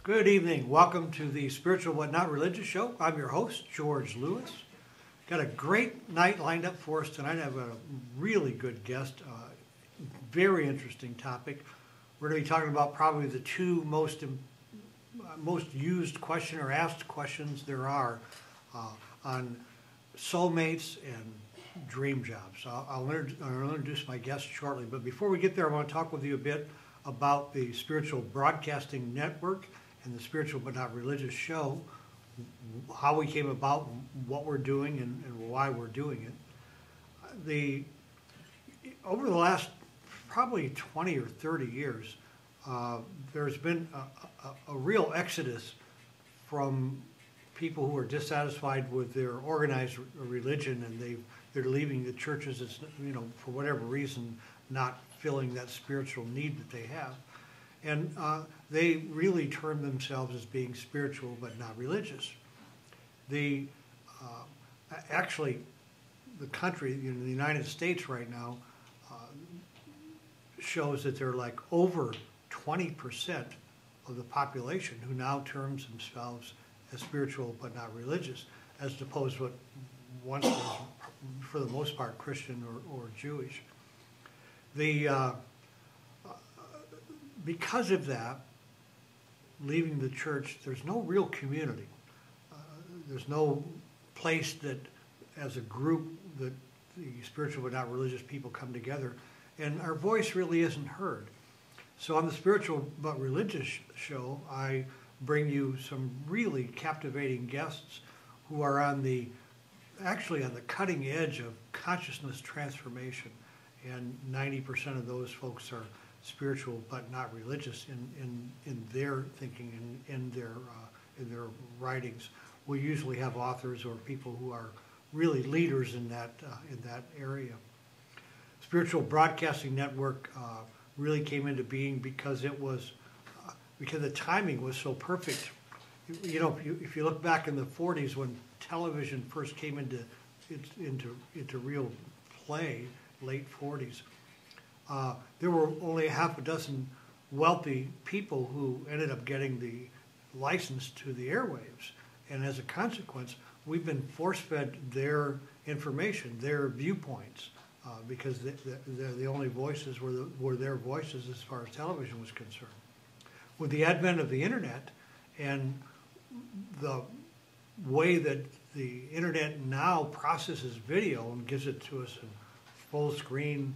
Good evening. Welcome to the Spiritual But Not Religious Show. I'm your host, George Lewis. Got a great night lined up for us tonight. I have a really good guest, very interesting topic. We're going to be talking about probably the two most used question or asked questions there are on soulmates and dream jobs. I'll introduce my guest shortly, but before we get there, I want to talk with you a bit about the Spiritual Broadcasting Network and the Spiritual But Not Religious Show, how we came about, what we're doing, and why we're doing it. Over the last probably 20 or 30 years, there's been a real exodus from people who are dissatisfied with their organized religion, and they're leaving the churches. It's, for whatever reason, not filling that spiritual need that they have. And they really term themselves as being spiritual but not religious. Actually, the country, the United States right now, shows that there are like over 20% of the population who now terms themselves as spiritual but not religious, as opposed to what once was, for the most part, Christian or Jewish. Because of that, leaving the church, there's no real community. There's no place that, as a group, that the spiritual but not religious people come together, and our voice really isn't heard. So on the Spiritual But Religious Show, I bring you some really captivating guests who are actually on the cutting edge of consciousness transformation, and 90% of those folks are spiritual but not religious in their thinking and in their writings. We usually have authors or people who are really leaders in that area. Spiritual Broadcasting Network really came into being because the timing was so perfect. If you look back in the 40s when television first came into real play, late 40s. There were only half a dozen wealthy people who ended up getting the license to the airwaves. And as a consequence, we've been force-fed their information, their viewpoints, because the only voices were their voices as far as television was concerned. With the advent of the internet and the way that the internet now processes video and gives it to us in full screen,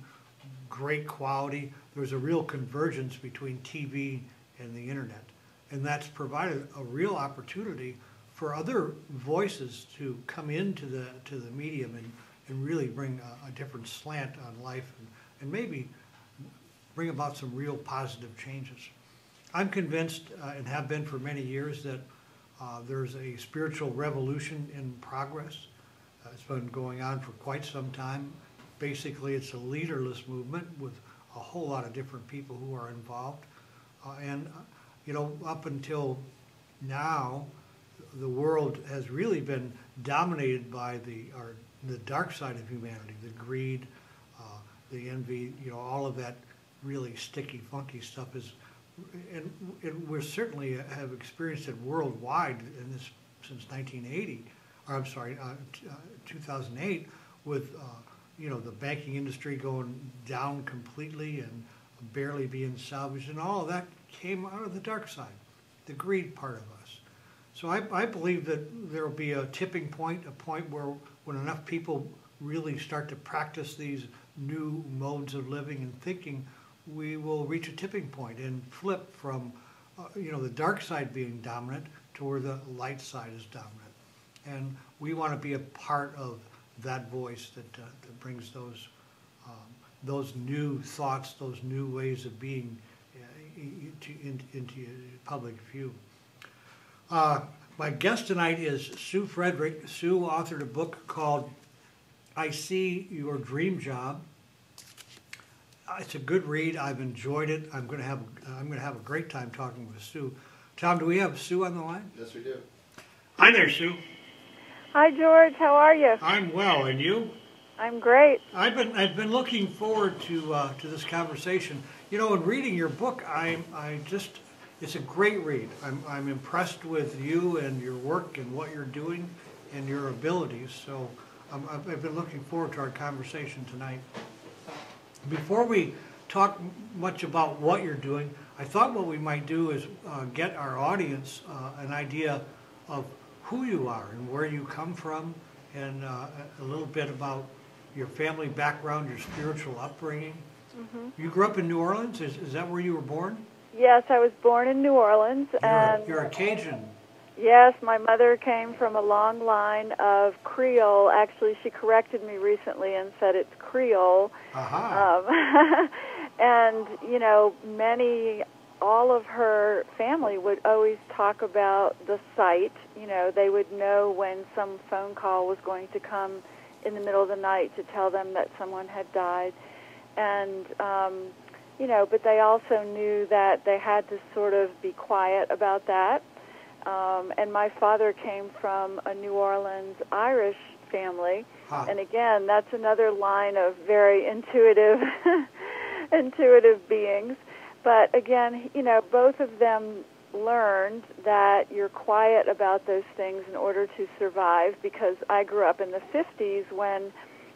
great quality, there's a real convergence between TV and the internet. And that's provided a real opportunity for other voices to come into the medium and really bring a different slant on life and maybe bring about some real positive changes. I'm convinced, and have been for many years, that there's a spiritual revolution in progress. It's been going on for quite some time. Basically, it's a leaderless movement with a whole lot of different people who are involved. Up until now, the world has really been dominated by the dark side of humanity, the greed, the envy, all of that really sticky, funky stuff is, and we certainly have experienced it worldwide since 1980, or I'm sorry, 2008, with the banking industry going down completely and barely being salvaged, and all of that came out of the dark side, the greed part of us. So I believe that there will be a tipping point, a point where when enough people really start to practice these new modes of living and thinking, we will reach a tipping point and flip from the dark side being dominant to where the light side is dominant. And we want to be a part of that voice that brings those new thoughts, those new ways of being into public view. My guest tonight is Sue Frederick. Sue authored a book called I See Your Dream Job. It's a good read. I've enjoyed it. I'm going to have a great time talking with Sue. Tom, do we have Sue on the line? Yes, we do. Hi there, Sue. Hi, George. How are you? I'm well, and you? I'm great. I've been looking forward to this conversation. In reading your book, It's a great read. I'm impressed with you and your work and what you're doing and your abilities. So I've been looking forward to our conversation tonight. Before we talk much about what you're doing, I thought what we might do is get our audience an idea of who you are and where you come from, and a little bit about your family background, your spiritual upbringing. Mm-hmm. You grew up in New Orleans? Is that where you were born? Yes, I was born in New Orleans. You're a Cajun. Yes, my mother came from a long line of Creole. Actually, she corrected me recently and said it's Creole. Uh-huh. And, you know, all of her family would always talk about the site. You know, they would know when some phone call was going to come in the middle of the night to tell them that someone had died. And, you know, but they also knew that they had to sort of be quiet about that. And my father came from a New Orleans Irish family. Huh. And again, that's another line of very intuitive beings. But again, you know, both of them learned that you're quiet about those things in order to survive, because I grew up in the 50s when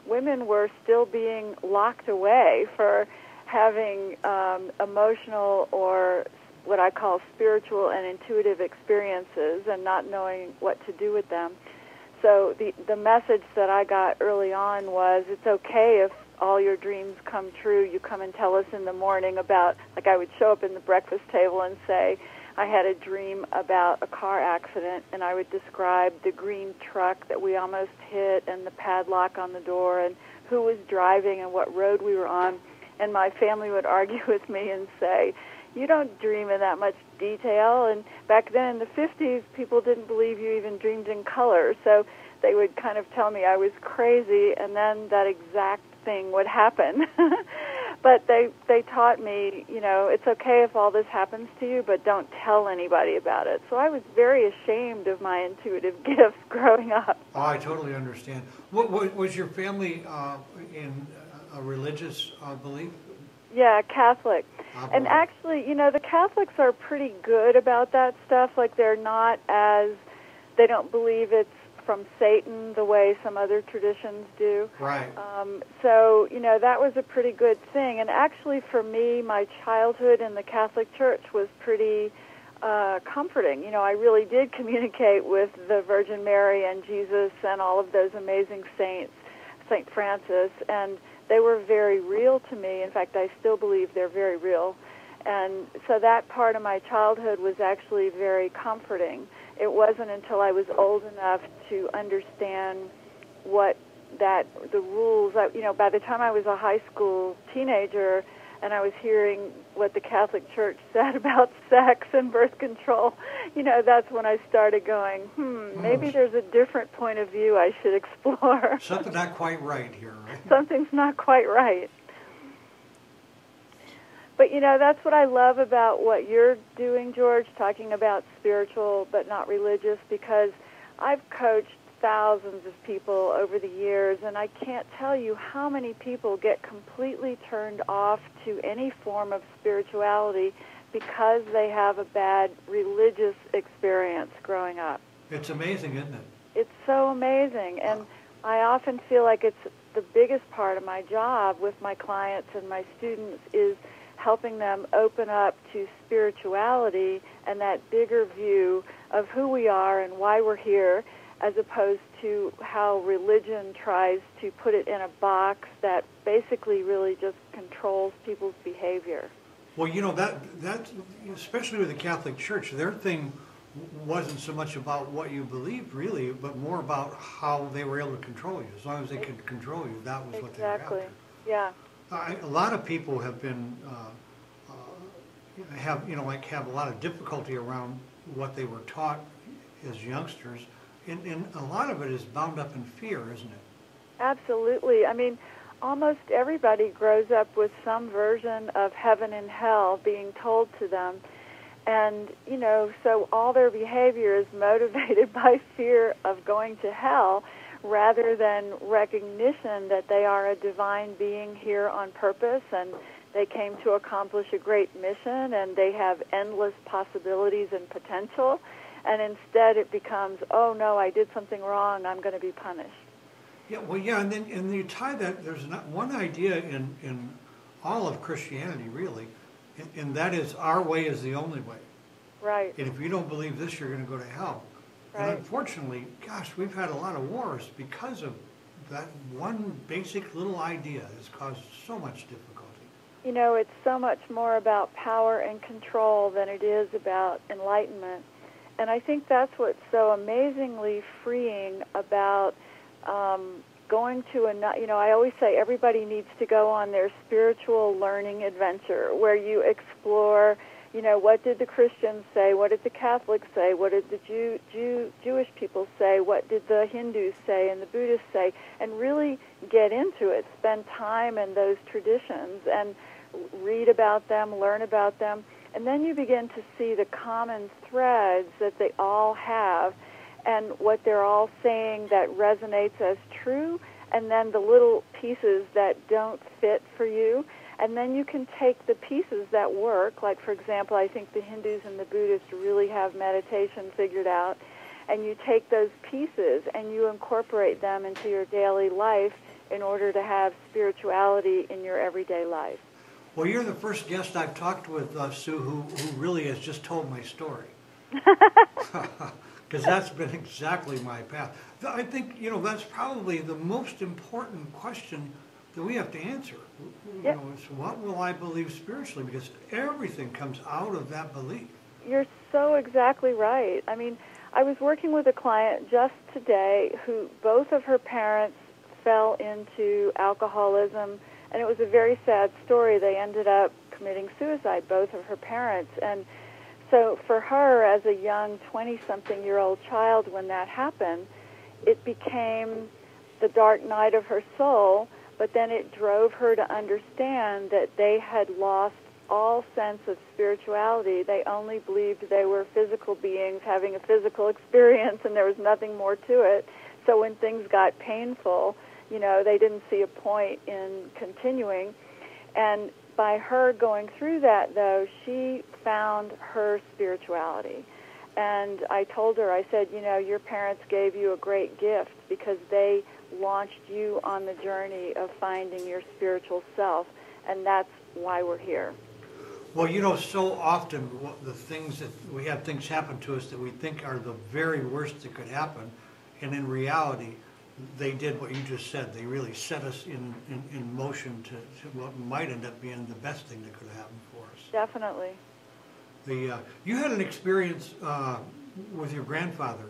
women were still being locked away for having emotional or what I call spiritual and intuitive experiences and not knowing what to do with them. So the message that I got early on was, it's okay if all your dreams come true. You come and tell us in the morning about, like I would show up in the breakfast table and say, I had a dream about a car accident, and I would describe the green truck that we almost hit and the padlock on the door and who was driving and what road we were on. And my family would argue with me and say, you don't dream in that much detail. And back then in the 50s, people didn't believe you even dreamed in color. So they would kind of tell me I was crazy, and then that exact thing would happen. But they taught me, you know, it's okay if all this happens to you, but don't tell anybody about it. So I was very ashamed of my intuitive gifts growing up. Oh, I totally understand. What was your family in a religious belief? Yeah, Catholic. And actually, you know, the Catholics are pretty good about that stuff. Like, they don't believe it's from Satan the way some other traditions do. Right. So, you know, that was a pretty good thing. And actually, for me, my childhood in the Catholic Church was pretty comforting. You know, I really did communicate with the Virgin Mary and Jesus and all of those amazing saints, St. Francis, and they were very real to me. In fact, I still believe they're very real. And so that part of my childhood was actually very comforting. It wasn't until I was old enough to understand the rules. You know, by the time I was a high school teenager and I was hearing what the Catholic Church said about sex and birth control, you know, that's when I started going, maybe there's a different point of view I should explore. Something's not quite right here, right? Something's not quite right. But, you know, that's what I love about what you're doing, George, talking about spiritual but not religious, because I've coached thousands of people over the years, and I can't tell you how many people get completely turned off to any form of spirituality because they have a bad religious experience growing up. It's amazing, isn't it? It's so amazing, and I often feel like it's the biggest part of my job with my clients and my students is helping them open up to spirituality and that bigger view of who we are and why we're here, as opposed to how religion tries to put it in a box that basically really just controls people's behavior. Well, you know, that especially with the Catholic Church, their thing wasn't so much about what you believed, really, but more about how they were able to control you. As long as they could control you, that was what they were after. Exactly, yeah. A lot of people have been, have a lot of difficulty around what they were taught as youngsters. And a lot of it is bound up in fear, isn't it? Absolutely. I mean, almost everybody grows up with some version of heaven and hell being told to them. And, you know, so all their behavior is motivated by fear of going to hell rather than recognition that they are a divine being here on purpose and They came to accomplish a great mission, and they have endless possibilities and potential. And instead it becomes, oh, no, I did something wrong, I'm going to be punished. Yeah, well, yeah, and you tie that, there's not one idea in all of Christianity, really, and that is our way is the only way. Right. And if you don't believe this, you're going to go to hell. Right. And unfortunately, gosh, we've had a lot of wars because of that one basic little idea has caused so much difficulty. You know, it's so much more about power and control than it is about enlightenment. And I think that's what's so amazingly freeing about going to I always say everybody needs to go on their spiritual learning adventure where you explore, what did the Christians say, what did the Catholics say, what did the Jewish people say, what did the Hindus say and the Buddhists say, and really get into it, spend time in those traditions and read about them, learn about them, and then you begin to see the common threads that they all have and what they're all saying that resonates as true, and then the little pieces that don't fit for you. And then you can take the pieces that work, like, for example, I think the Hindus and the Buddhists really have meditation figured out, and you take those pieces and you incorporate them into your daily life in order to have spirituality in your everyday life. Well, you're the first guest I've talked with, Sue, who really has just told my story. Because that's been exactly my path. I think, that's probably the most important question that we have to answer. Yep. Is what will I believe spiritually? Because everything comes out of that belief. You're so exactly right. I mean, I was working with a client just today who both of her parents fell into alcoholism, and it was a very sad story. They ended up committing suicide, both of her parents. And so for her, as a young 20-something-year-old child, when that happened, it became the dark night of her soul, but then it drove her to understand that they had lost all sense of spirituality. They only believed they were physical beings having a physical experience, and there was nothing more to it. So when things got painful, they didn't see a point in continuing. And by her going through that, though, she found her spirituality. And I told her, I said, your parents gave you a great gift because they launched you on the journey of finding your spiritual self, and that's why we're here. Well, so often the things that we have things happen to us that we think are the very worst that could happen, and in reality, they did what you just said. They really set us in motion to what might end up being the best thing that could have happened for us. Definitely. You had an experience with your grandfather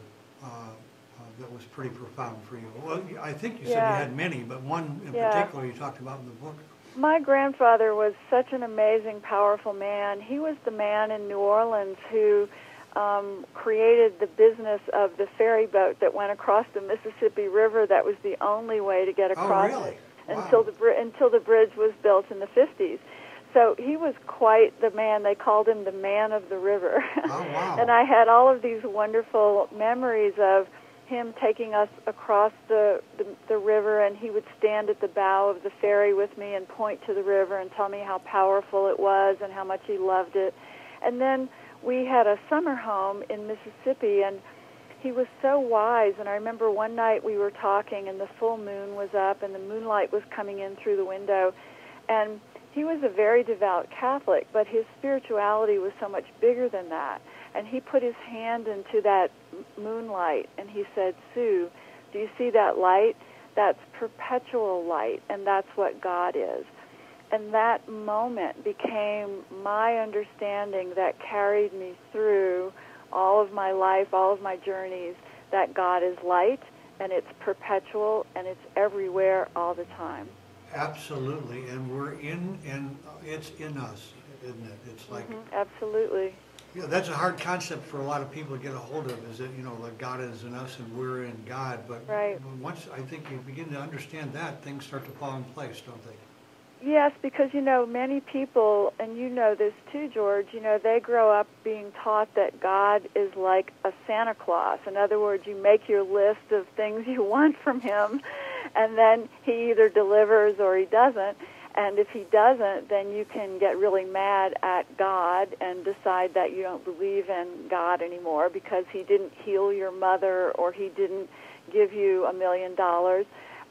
that was pretty profound for you. Well, I think you said you had many, but one in particular you talked about in the book. My grandfather was such an amazing, powerful man. He was the man in New Orleans who created the business of the ferry boat that went across the Mississippi River. That was the only way to get across it until the bridge was built in the 50s. So he was quite the man. They called him the man of the river. Oh, wow. And I had all of these wonderful memories of him taking us across the river, and he would stand at the bow of the ferry with me and point to the river and tell me how powerful it was and how much he loved it. And then we had a summer home in Mississippi, and he was so wise. And I remember one night we were talking, and the full moon was up, and the moonlight was coming in through the window. And he was a very devout Catholic, but his spirituality was so much bigger than that. And he put his hand into that moonlight, and he said, Sue, do you see that light? That's perpetual light, and that's what God is. And that moment became my understanding that carried me through all of my life, all of my journeys, that God is light, and it's perpetual, and it's everywhere all the time. Absolutely, and it's in us, isn't it? It's like... Absolutely. Yeah, that's a hard concept for a lot of people to get a hold of, is that, like God is in us and we're in God. But once I think you begin to understand that, things start to fall in place, don't they? Yes, because, many people, and you know this too, George, they grow up being taught that God is like a Santa Claus. In other words, you make your list of things you want from him, and then he either delivers or he doesn't. And if he doesn't, then you can get really mad at God and decide that you don't believe in God anymore because he didn't heal your mother or he didn't give you $1 million.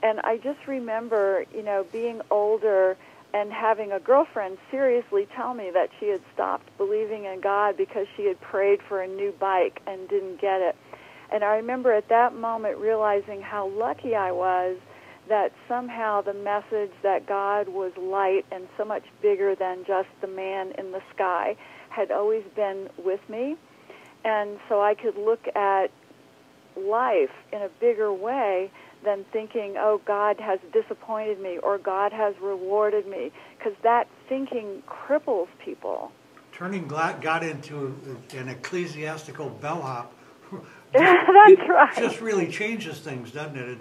And I just remember, being older and having a girlfriend seriously tell me that she had stopped believing in God because she had prayed for a new bike and didn't get it. And I remember at that moment realizing how lucky I was that somehow the message that God was light and so much bigger than just the man in the sky had always been with me. And so I could look at life in a bigger way than thinking, oh, God has disappointed me or God has rewarded me, because that thinking cripples people. Turning God into an ecclesiastical bellhop That's right. Just really changes things, doesn't it? It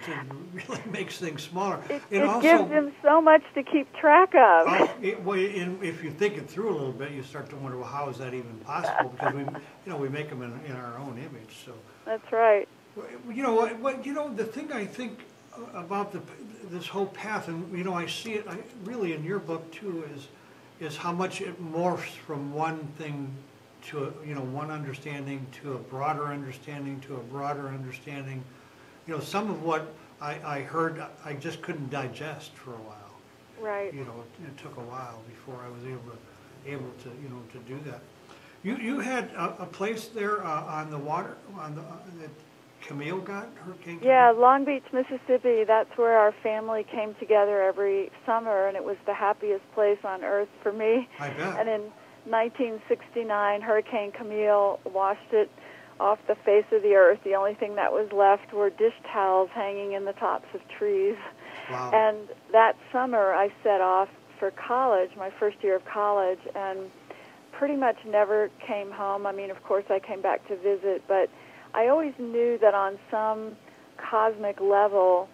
really makes things smaller. It also gives him so much to keep track of. If you think it through a little bit, you start to wonder, well, how is that even possible? Because we make them in our own image. So that's right. The thing I think about this whole path, and I see it really in your book too, is how much it morphs from one thing to one understanding to a broader understanding to a broader understanding. Some of what I heard I just couldn't digest for a while. Right. It took a while before I was able to do that. You had a place there on the water that Camille got, Hurricane Camille? Yeah, Long Beach, Mississippi. That's where our family came together every summer, and it was the happiest place on earth for me. I bet. And in 1969, Hurricane Camille washed it off the face of the earth. The only thing that was left were dish towels hanging in the tops of trees. Wow. And that summer, I set off for college, my first year of college, and pretty much never came home. I mean, of course, I came back to visit, but I always knew that on some cosmic level,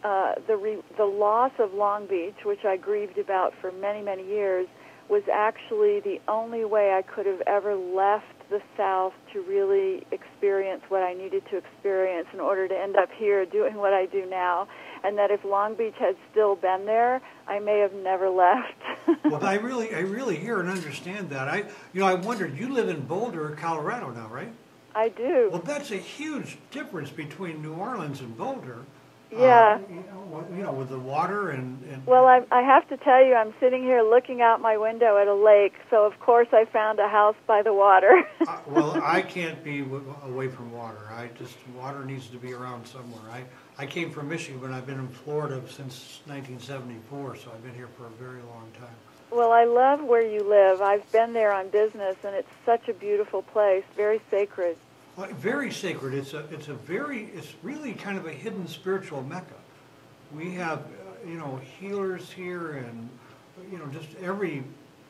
the loss of Long Beach, which I grieved about for many, many years, was actually the only way I could have ever left the South to really experience what I needed to experience in order to end up here doing what I do now. And that if Long Beach had still been there, I may have never left. Well, I really hear and understand that. I wondered, you live in Boulder, Colorado now, right? I do. Well, that's a huge difference between New Orleans and Boulder. Yeah. With the water and Well, I have to tell you, I'm sitting here looking out my window at a lake, so of course I found a house by the water. Well, I can't be away from water. Water needs to be around somewhere. I came from Michigan, but I've been in Florida since 1974, so I've been here for a very long time. Well, I love where you live. I've been there on business, and it's such a beautiful place, very sacred. Well, very sacred. It's really kind of a hidden spiritual mecca. We have, healers here, and just every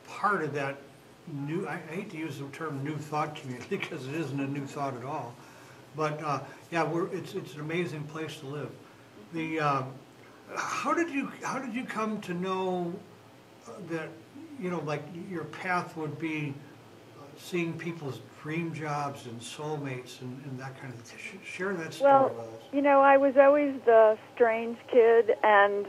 part of that new. I hate to use the term new thought community because it isn't a new thought at all, but it's an amazing place to live. How did you come to know that like your path would be seeing people's dream jobs and soulmates and that kind of thing? Share that story with us. Well, I was always the strange kid, and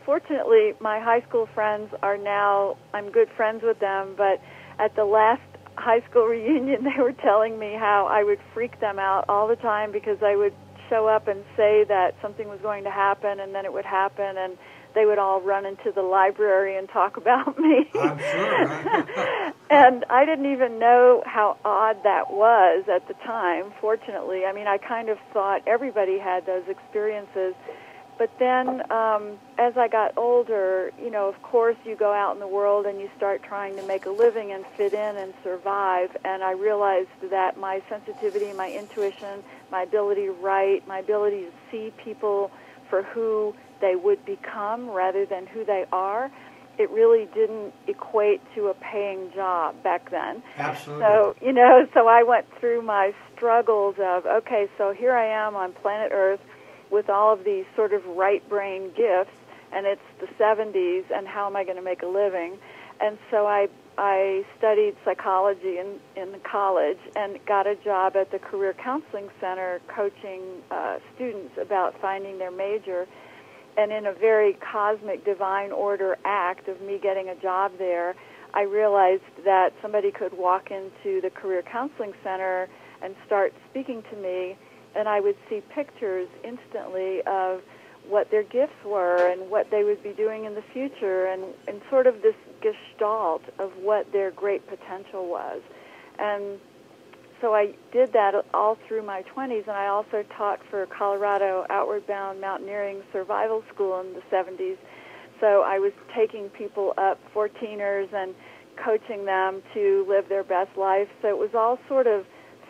fortunately my high school friends are now, I'm good friends with them, but at the last high school reunion they were telling me how I would freak them out all the time because I would show up and say that something was going to happen, and then it would happen, and they would all run into the library and talk about me. I'm sure. And I didn't even know how odd that was at the time, fortunately. I mean, I kind of thought everybody had those experiences. But then as I got older, of course you go out in the world and you start trying to make a living and fit in and survive. And I realized that my sensitivity, my intuition, my ability to write, my ability to see people for who they would become rather than who they are, it really didn't equate to a paying job back then. Absolutely. So, so I went through my struggles of, okay, so here I am on planet Earth with all of these sort of right brain gifts, and it's the 70s, and how am I going to make a living? And so I studied psychology in college and got a job at the Career Counseling Center coaching students about finding their major. And in a very cosmic divine order act of me getting a job there, I realized that somebody could walk into the Career Counseling Center and start speaking to me, and I would see pictures instantly of what their gifts were and what they would be doing in the future, and sort of this gestalt of what their great potential was. And so I did that all through my 20s, and I also taught for Colorado Outward Bound Mountaineering Survival School in the 70s. So I was taking people up, 14ers, and coaching them to live their best life. So it was all sort of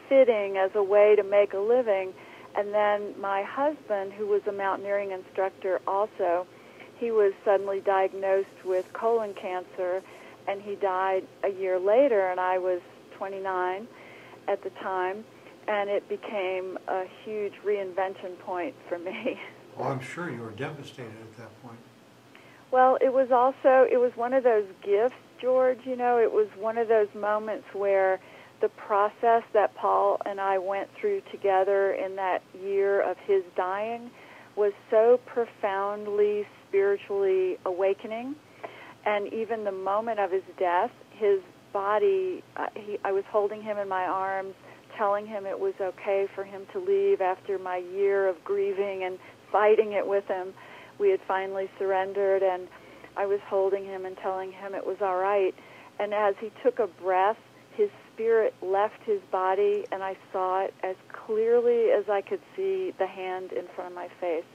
fitting as a way to make a living. And then my husband, who was a mountaineering instructor also, he was suddenly diagnosed with colon cancer, and he died a year later, and I was 29 at the time, and it became a huge reinvention point for me. Well, I'm sure you were devastated at that point. Well, it was one of those gifts, George, you know, it was one of those moments where the process that Paul and I went through together in that year of his dying was so profoundly spiritually awakening. And even the moment of his death, his body, I was holding him in my arms, telling him it was okay for him to leave after my year of grieving and fighting it with him. We had finally surrendered, and I was holding him and telling him it was all right. And as he took a breath, his spirit left his body, and I saw it as clearly as I could see the hand in front of my face.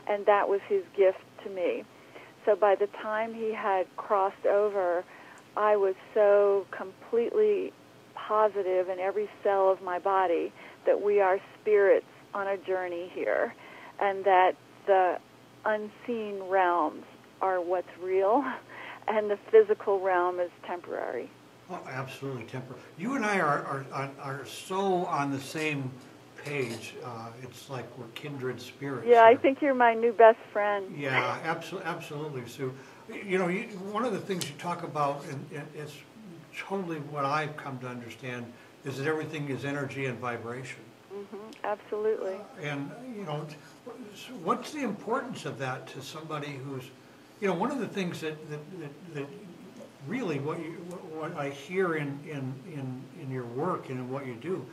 And that was his gift to me. So by the time he had crossed over, I was so completely positive in every cell of my body that we are spirits on a journey here, and that the unseen realms are what's real, and the physical realm is temporary. Oh, absolutely temporary. You and I are so on the same page. It's like we're kindred spirits. Yeah, I think you're my new best friend. Yeah, absolutely, Sue. You know, one of the things you talk about, and it's totally what I've come to understand, is that everything is energy and vibration. Absolutely. And, you know, what's the importance of that to somebody who's, you know, one of the things that really what I hear in your work and in what you do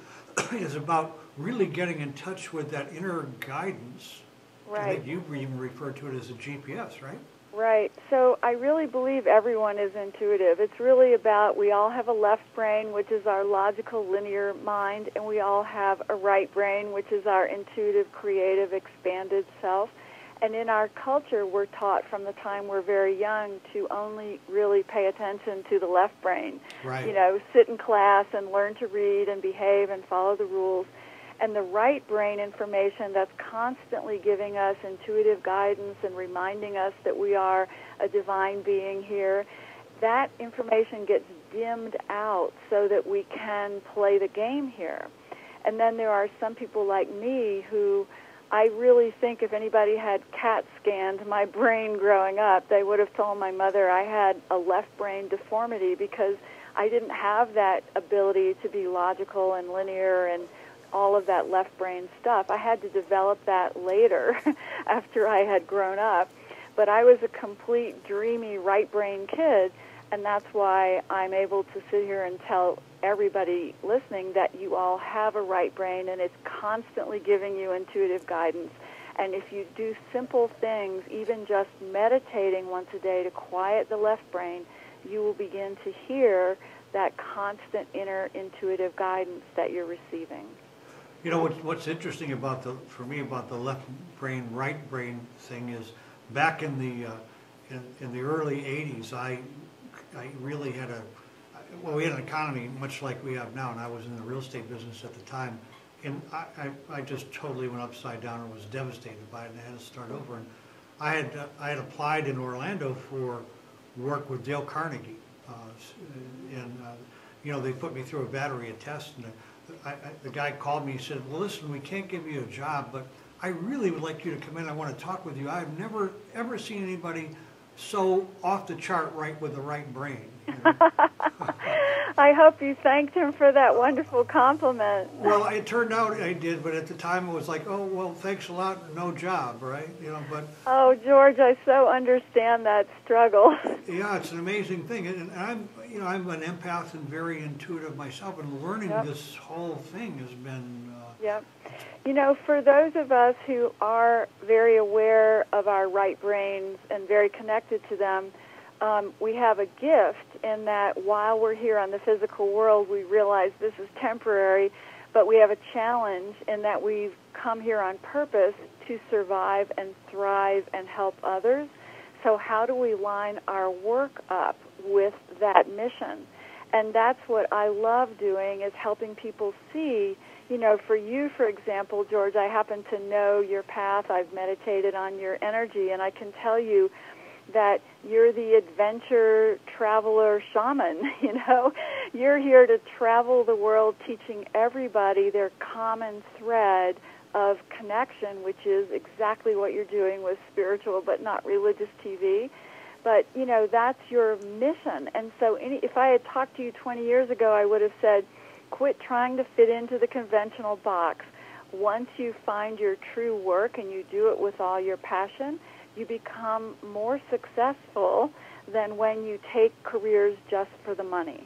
is about really getting in touch with that inner guidance. Right. I think you even referred to it as a GPS, right? Right. So I really believe everyone is intuitive. It's really about, we all have a left brain, which is our logical, linear mind, and we all have a right brain, which is our intuitive, creative, expanded self. And in our culture, we're taught from the time we're very young to only really pay attention to the left brain. Right. You know, sit in class and learn to read and behave and follow the rules. And the right brain information that's constantly giving us intuitive guidance and reminding us that we are a divine being here, that information gets dimmed out so that we can play the game here. And then there are some people like me who, I really think if anybody had CAT scanned my brain growing up, they would have told my mother I had a left brain deformity because I didn't have that ability to be logical and linear and all of that left brain stuff. I had to develop that later after I had grown up. But I was a complete dreamy right brain kid, and that's why I'm able to sit here and tell everybody listening that you all have a right brain, and it's constantly giving you intuitive guidance. And if you do simple things, even just meditating once a day to quiet the left brain, you will begin to hear that constant inner intuitive guidance that you're receiving. You know, what's interesting about for me about the left brain, right brain thing is back in the early 80s, I really had we had an economy much like we have now, and I was in the real estate business at the time, and I just totally went upside down and was devastated by it, and I had to start over. And I had applied in Orlando for work with Dale Carnegie, and you know, they put me through a battery of tests, and the guy called me and said, well, listen, we can't give you a job, but I really would like you to come in. I want to talk with you. I've never, ever seen anybody so off the chart right with the right brain. You know? I hope you thanked him for that wonderful compliment. Well, it turned out I did, but at the time it was like, oh, well, thanks a lot, no job, right? You know, but Oh, George, I so understand that struggle. yeah, it's an amazing thing, and I'm an empath and very intuitive myself, and learning Yep. this whole thing has been. Yep. You know, for those of us who are very aware of our right brains and very connected to them, we have a gift in that while we're here on the physical world, we realize this is temporary, but we have a challenge in that we've come here on purpose to survive and thrive and help others. So how do we line our work up with that mission? And that's what I love doing, is helping people see. You know, for you, for example, George, I happen to know your path. I've meditated on your energy, and I can tell you that you're the adventure traveler shaman, you know. You're here to travel the world teaching everybody their common thread of connection, which is exactly what you're doing with spiritual but not religious TV. But, you know, that's your mission. And so if I had talked to you 20 years ago, I would have said, quit trying to fit into the conventional box. Once you find your true work and you do it with all your passion, you become more successful than when you take careers just for the money.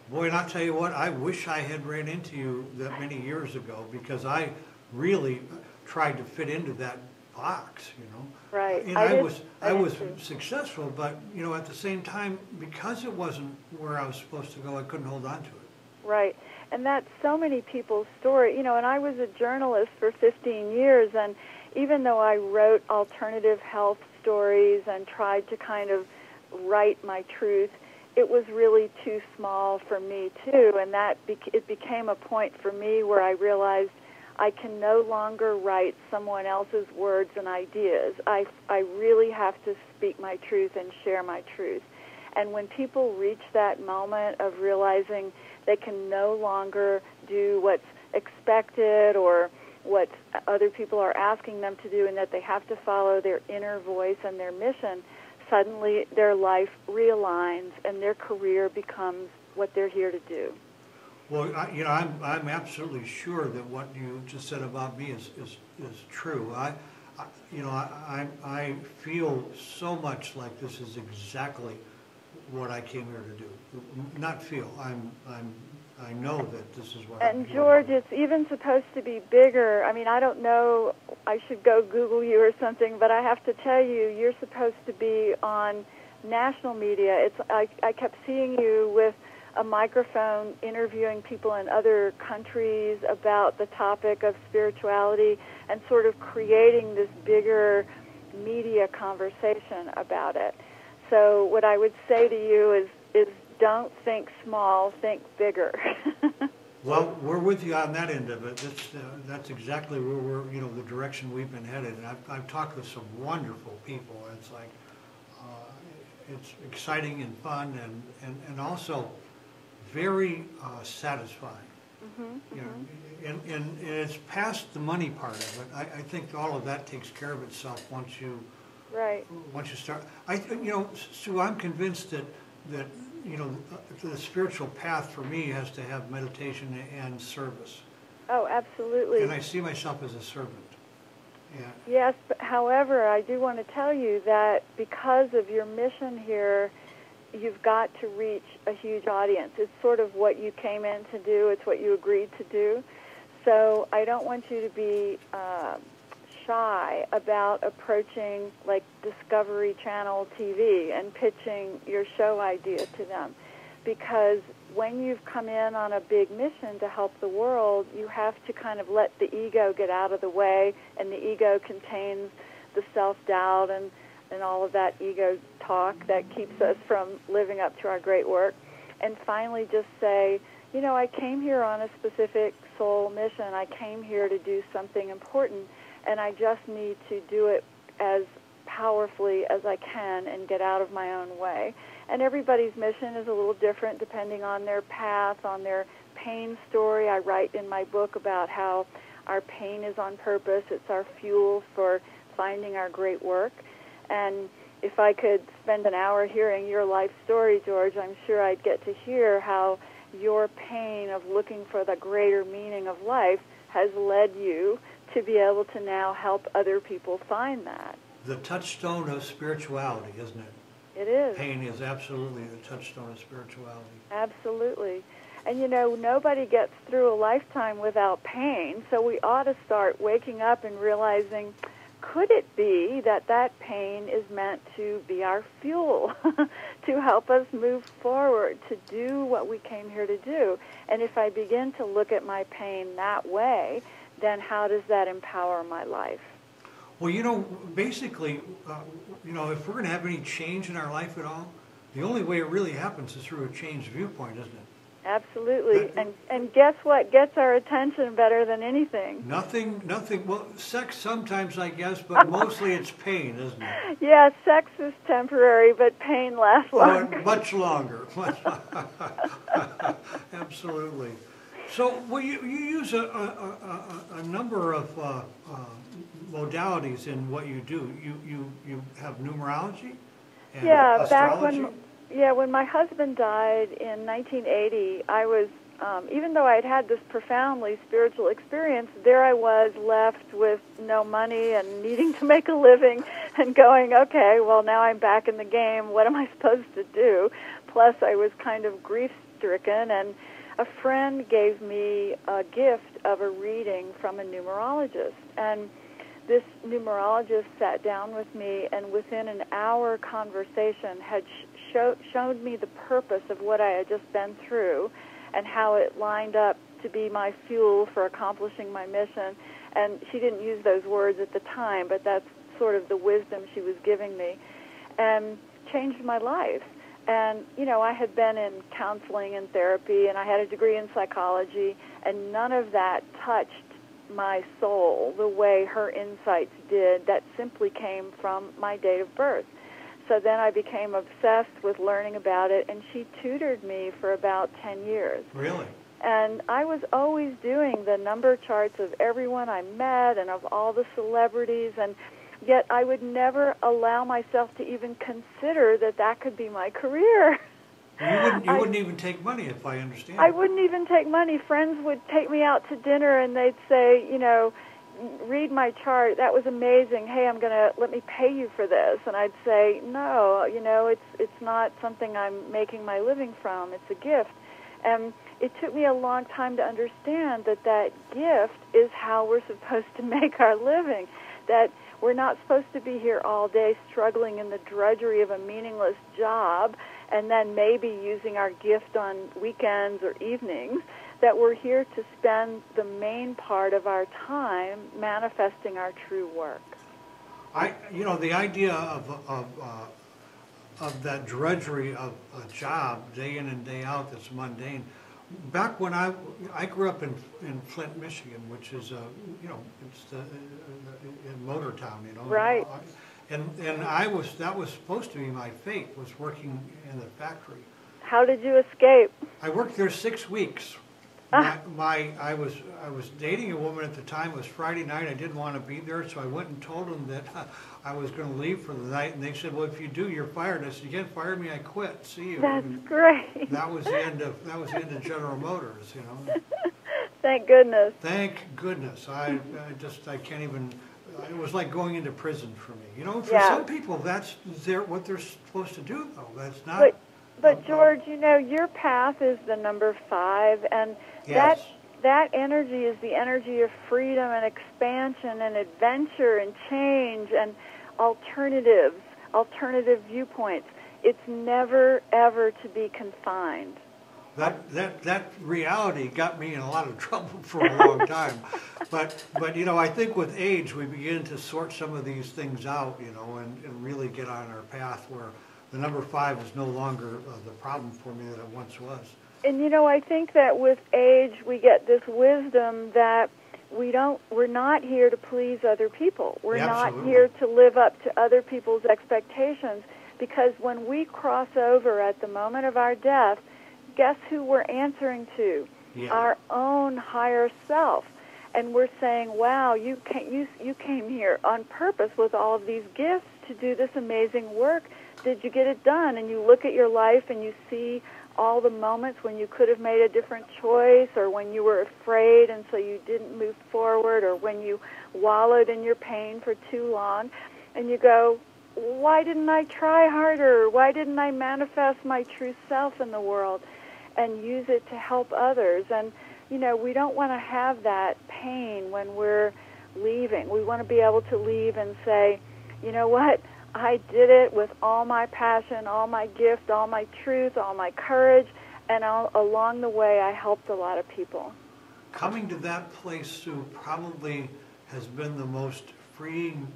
Boy, and I'll tell you what, I wish I had ran into you that many years ago, because I really tried to fit into that box, you know. Right. And I was too. successful, but, you know, at the same time, because it wasn't where I was supposed to go, I couldn't hold on to it. Right. And that's so many people's story. You know, and I was a journalist for 15 years, and even though I wrote alternative health stories and tried to kind of write my truth, it was really too small for me, too. And it became a point for me where I realized I can no longer write someone else's words and ideas. I really have to speak my truth and share my truth. And when people reach that moment of realizing they can no longer do what's expected or what other people are asking them to do, and that they have to follow their inner voice and their mission, suddenly their life realigns and their career becomes what they're here to do. Well, I'm absolutely sure that what you just said about me is true. I feel so much like this is exactly what I came here to do. Not feel. I know that this is what. And George, it's even supposed to be bigger. I mean, I don't know. I should go Google you or something, but I have to tell you, you're supposed to be on national media. I kept seeing you with a microphone interviewing people in other countries about the topic of spirituality and sort of creating this bigger media conversation about it. So what I would say to you is don't think small, think bigger. Well, we're with you on that end of it. That's exactly where we're, the direction we've been headed. And I've talked with some wonderful people. It's like, it's exciting and fun and also very satisfying. And it's past the money part of it. I think all of that takes care of itself once you start. Sue, I'm convinced that the spiritual path for me has to have meditation and service. Oh, absolutely. And I see myself as a servant. Yeah. Yes, but however, I do want to tell you that because of your mission here, you've got to reach a huge audience. It's sort of what you came in to do. It's what you agreed to do. So I don't want you to be shy about approaching like Discovery Channel TV and pitching your show idea to them, because when you've come in on a big mission to help the world, you have to kind of let the ego get out of the way, and the ego contains the self-doubt and all of that ego talk that keeps us from living up to our great work. And finally just say, I came here on a specific soul mission. I came here to do something important, and I just need to do it as powerfully as I can and get out of my own way. And everybody's mission is a little different depending on their path, on their pain story. I write in my book about how our pain is on purpose. It's our fuel for finding our great work. And if I could spend an hour hearing your life story, George, I'm sure I'd get to hear how your pain of looking for the greater meaning of life has led you to be able to now help other people find that. The touchstone of spirituality, isn't it? It is. Pain is absolutely the touchstone of spirituality. Absolutely. And you know, nobody gets through a lifetime without pain, so we ought to start waking up and realizing, could it be that that pain is meant to be our fuel, to help us move forward, to do what we came here to do? And if I begin to look at my pain that way, then how does that empower my life? Well, you know, basically, you know, if we're going to have any change in our life at all, the only way it really happens is through a changed viewpoint, isn't it? Absolutely. And guess what gets our attention better than anything? Nothing, well, sex sometimes, I guess, but mostly it's pain, isn't it? Yeah, sex is temporary, but pain lasts longer. Much longer. Absolutely. So, well, you use a number of modalities in what you do. You have numerology and astrology? When my husband died in 1980, I was, even though I'd had this profoundly spiritual experience, there I was left with no money and needing to make a living and going, okay, well, now I'm back in the game. What am I supposed to do? Plus, I was kind of grief-stricken, and a friend gave me a gift of a reading from a numerologist. And this numerologist sat down with me, and within an hour conversation had showed me the purpose of what I had just been through and how it lined up to be my fuel for accomplishing my mission. And she didn't use those words at the time, but that's sort of the wisdom she was giving me, and changed my life. And, you know, I had been in counseling and therapy, and I had a degree in psychology, and none of that touched my soul the way her insights did. That simply came from my date of birth. So then I became obsessed with learning about it, and she tutored me for about 10 years. Really? And I was always doing the number charts of everyone I met and of all the celebrities, and yet I would never allow myself to even consider that that could be my career. You wouldn't even take money, if I understand. I wouldn't even take money. Friends would take me out to dinner, and they'd say, you know, read my chart. That was amazing. Hey, let me pay you for this. And I'd say, no, you know, it's not something I'm making my living from. It's a gift. And it took me a long time to understand that that gift is how we're supposed to make our living, that we're not supposed to be here all day struggling in the drudgery of a meaningless job and then maybe using our gift on weekends or evenings, that we're here to spend the main part of our time manifesting our true work. You know, the idea of that drudgery of a job, day in and day out, that's mundane. Back when I grew up in Flint, Michigan, which is you know, it's in Motor Town, you know. Right. And that was supposed to be my fate, was working in the factory. How did you escape? I worked there 6 weeks. I was dating a woman at the time. It was Friday night. I didn't want to be there, so I went and told them that I was going to leave for the night. And they said, "Well, if you do, you're fired." I said, "You can't fire me. I quit. See you." That's great. That was the end of General Motors. You know. Thank goodness. Thank goodness. I can't even. It was like going into prison for me. You know, for some people, that's what they're supposed to do, though. That's not. But George, you know, your path is the number 5, and yes. that energy is the energy of freedom and expansion and adventure and change and alternative viewpoints. It's never, ever to be confined. That reality got me in a lot of trouble for a long time. But you know, I think with age we begin to sort some of these things out, you know, and really get on our path where the number 5 is no longer the problem for me that it once was. And you know, I think that with age we get this wisdom that we're not here to please other people. We're not here to live up to other people's expectations, because when we cross over at the moment of our death, guess who we're answering to? Yeah. Our own higher self. And we're saying, wow, you came here on purpose with all of these gifts to do this amazing work. Did you get it done? And you look at your life and you see all the moments when you could have made a different choice, or when you were afraid and so you didn't move forward, or when you wallowed in your pain for too long, and you go, why didn't I try harder? Why didn't I manifest my true self in the world and use it to help others? And, you know, we don't want to have that pain when we're leaving. We want to be able to leave and say, you know what? I did it with all my passion, all my gift, all my truth, all my courage, and along the way I helped a lot of people. Coming to that place, Sue, probably has been the most freeing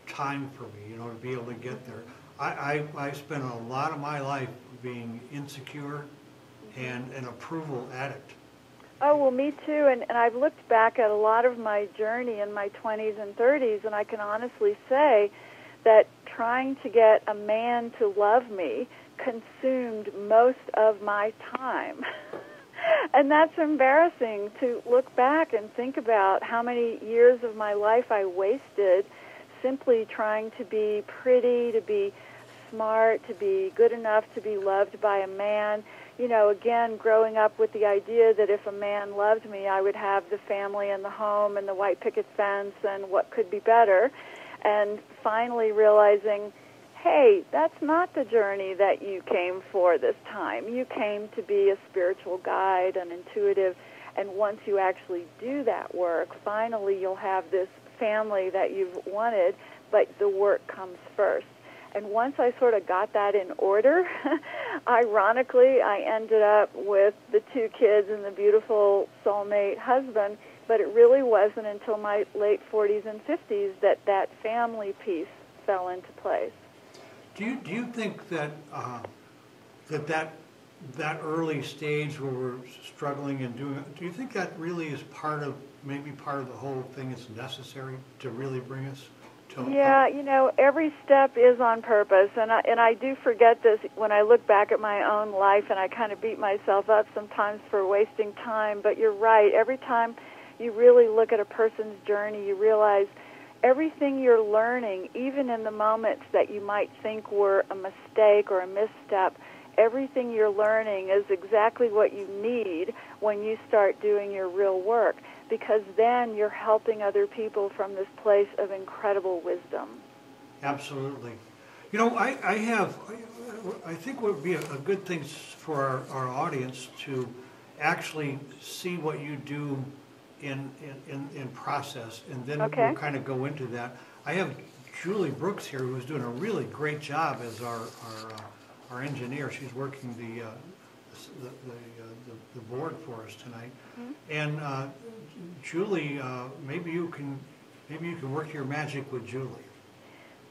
time for me, you know, to be able to get there. I spent a lot of my life being insecure and an approval addict. Oh, well, me too, and I've looked back at a lot of my journey in my 20s and 30s, and I can honestly say that trying to get a man to love me consumed most of my time. And that's embarrassing to look back and think about how many years of my life I wasted simply trying to be pretty, to be smart, to be good enough to be loved by a man. You know, again, growing up with the idea that if a man loved me, I would have the family and the home and the white picket fence and what could be better. And finally realizing, hey, that's not the journey that you came for this time. You came to be a spiritual guide, an intuitive, and once you actually do that work, finally you'll have this family that you've wanted, but the work comes first. And once I sort of got that in order, ironically, I ended up with the 2 kids and the beautiful soulmate husband, but it really wasn't until my late 40s and 50s that that family piece fell into place. Do you think that that early stage where we're struggling and doing, do you think that really is maybe part of the whole thing is necessary to really bring us to? Yeah, you know, every step is on purpose, and I do forget this when I look back at my own life, and I kind of beat myself up sometimes for wasting time. But you're right. Every time you really look at a person's journey, you realize everything you're learning, even in the moments that you might think were a mistake or a misstep, everything you're learning is exactly what you need when you start doing your real work, because then you're helping other people from this place of incredible wisdom. Absolutely. You know, I think what would be a good thing for our audience to actually see what you do in process, and then Okay. we'll kind of go into that. I have Julie Brooks here, who's doing a really great job as our engineer. She's working the board for us tonight. Mm-hmm. And Julie, maybe you can work your magic with Julie.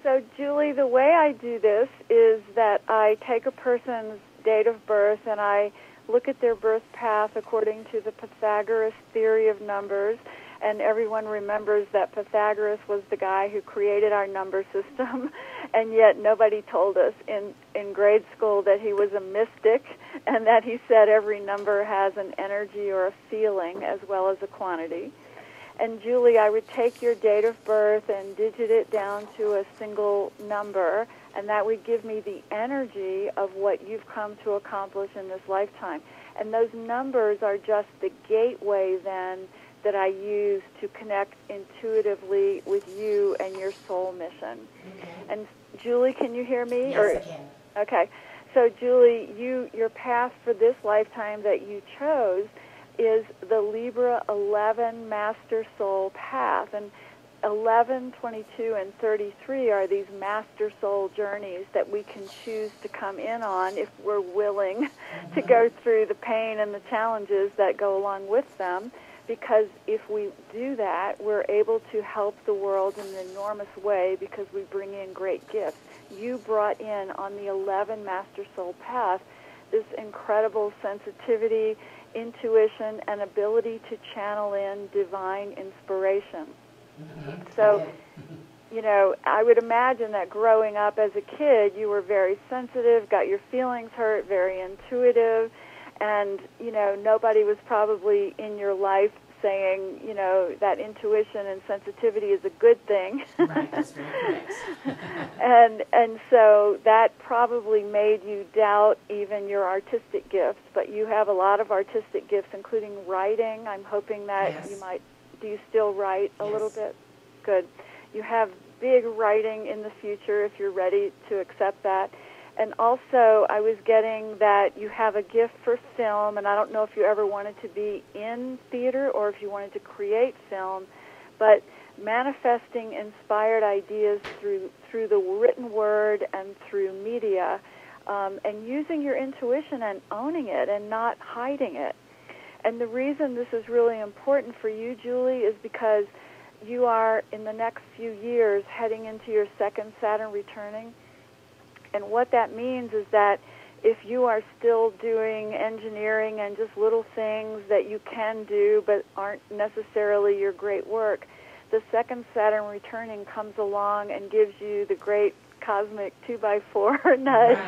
So Julie, the way I do this is that I take a person's date of birth and I look at their birth path according to the Pythagoras theory of numbers, and everyone remembers that Pythagoras was the guy who created our number system, and yet nobody told us in grade school that he was a mystic and that he said every number has an energy or a feeling as well as a quantity. And Julie, I would take your date of birth and digit it down to a single number, and that would give me the energy of what you've come to accomplish in this lifetime. And those numbers are just the gateway then that I use to connect intuitively with you and your soul mission. Okay. And Julie, can you hear me? Yes, I can. Okay. So Julie, your path for this lifetime that you chose is the Libra 11 Master Soul path. And 11, 22, and 33 are these Master Soul journeys that we can choose to come in on if we're willing to go through the pain and the challenges that go along with them. Because if we do that, we're able to help the world in an enormous way because we bring in great gifts. You brought in on the 11 Master Soul path this incredible sensitivity, intuition, and ability to channel in divine inspiration. Mm-hmm. So, you know, I would imagine that growing up as a kid, you were very sensitive, got your feelings hurt, very intuitive, and, you know, nobody was probably in your life saying, that intuition and sensitivity is a good thing. Right, that's very correct. and so that probably made you doubt even your artistic gifts, but you have a lot of artistic gifts, including writing. I'm hoping that Yes. you might. Do you still write a Yes. little bit? Good. You have big writing in the future if you're ready to accept that. And also, I was getting that you have a gift for film, and I don't know if you ever wanted to be in theater or if you wanted to create film, but manifesting inspired ideas through the written word and through media, and using your intuition and owning it and not hiding it. And the reason this is really important for you, Julie, is because you are, in the next few years, heading into your second Saturn returning. And what that means is that if you are still doing engineering and just little things that you can do but aren't necessarily your great work, the second Saturn returning comes along and gives you the great cosmic 2x4 nudge.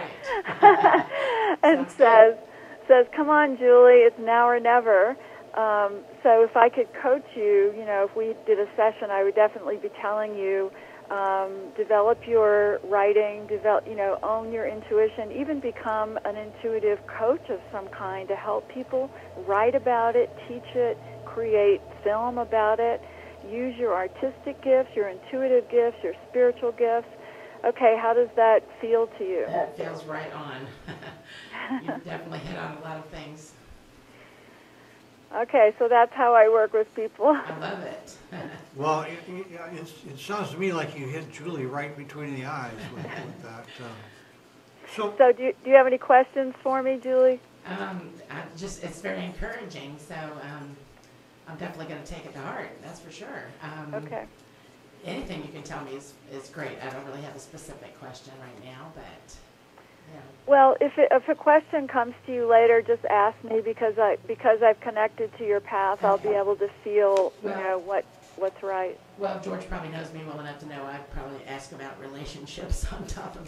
Right. And says, come on, Julie, it's now or never. So if I could coach you, if we did a session, I would definitely be telling you, develop your writing, own your intuition, even become an intuitive coach of some kind to help people write about it, teach it, create film about it, use your artistic gifts, your intuitive gifts, your spiritual gifts. Okay, how does that feel to you? That feels right on. You've definitely hit on a lot of things. Okay, so that's how I work with people. I love it. Well, it sounds to me like you hit Julie right between the eyes with that. So do you have any questions for me, Julie? It's very encouraging, so I'm definitely going to take it to heart, that's for sure. Okay. Anything you can tell me is great. I don't really have a specific question right now, but... yeah. Well, if a question comes to you later, just ask me because I've connected to your path. Okay. I'll be able to feel what's right. Well, George probably knows me well enough to know I'd probably ask about relationships on top of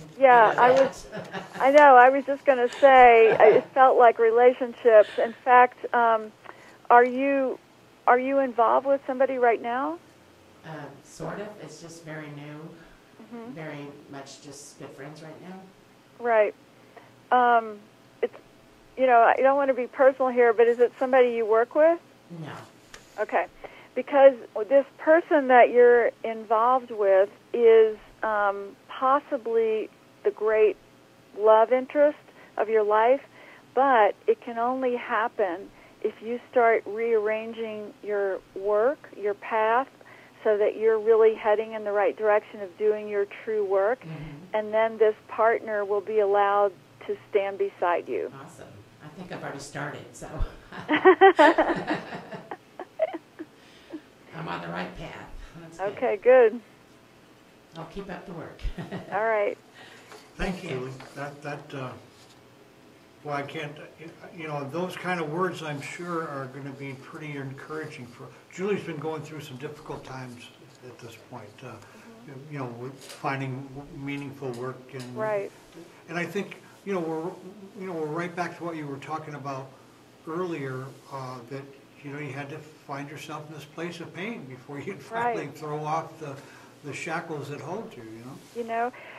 I know. I was just going to say it felt like relationships. In fact, are you involved with somebody right now? Sort of. It's just very new. Mm-hmm. Very much just good friends right now. Right. It's, I don't want to be personal here, but is it somebody you work with? No. Okay. Because this person that you're involved with is possibly the great love interest of your life, but it can only happen if you start rearranging your work, your path, so that you're really heading in the right direction of doing your true work, mm-hmm. and then this partner will be allowed to stand beside you. Awesome. I think I've already started, so I'm on the right path. That's good. Okay, good. I'll keep up the work. All right. Thank you. Well, I can't, those kind of words I'm sure are going to be pretty encouraging for, Julie's been going through some difficult times at this point, with finding meaningful work. And, right. And I think, we're right back to what you were talking about earlier, that, you had to find yourself in this place of pain before you finally throw off the shackles that hold you,